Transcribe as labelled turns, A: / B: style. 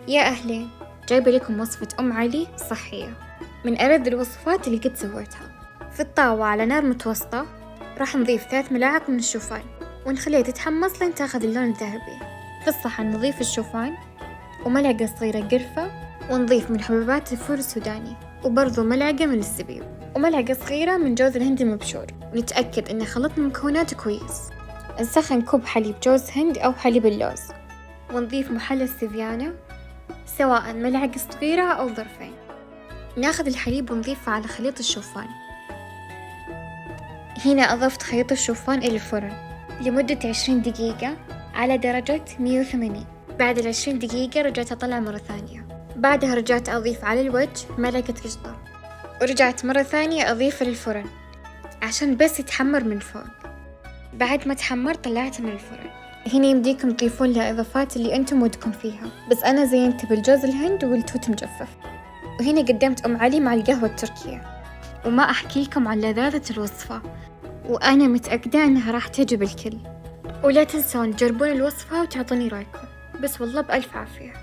A: يا أهلين، جايبة لكم وصفة أم علي صحية من ألذ الوصفات اللي قد سويتها. في الطاوة على نار متوسطة راح نضيف 3 ملاعق من الشوفان ونخليها تتحمص لين تاخذ اللون الذهبي. في الصحن نضيف الشوفان وملعقة صغيرة قرفة، ونضيف من حبوبات الفول السوداني وبرضو ملعقة من الزبيب وملعقة صغيرة من جوز الهند المبشور، ونتأكد إن خلطنا المكونات كويس. نسخن كوب حليب جوز هند أو حليب اللوز، ونضيف محلى ستيفيانا سواء ملعقة صغيرة أو ظرفين. ناخذ الحليب ونضيفه على خليط الشوفان. هنا أضفت خليط الشوفان إلى الفرن لمدة 20 دقيقة على درجة 180. بعد 20 دقيقة رجعت أطلع مرة ثانية، بعدها رجعت أضيف على الوجه ملعقة قشطة، ورجعت مرة ثانية أضيفه للفرن عشان بس يتحمر من فوق. بعد ما تحمر طلعته من الفرن. هنا يمديكم تضيفون له إضافات اللي أنتم ودكم فيها، بس أنا زينت بالجوز الهند والتوت مجفف. وهنا قدمت أم علي مع القهوة التركية، وما أحكي لكم عن لذاذة الوصفة، وأنا متأكدة أنها راح تعجب الكل. ولا تنسون تجربون الوصفة وتعطوني رأيكم. بس والله بألف عافية.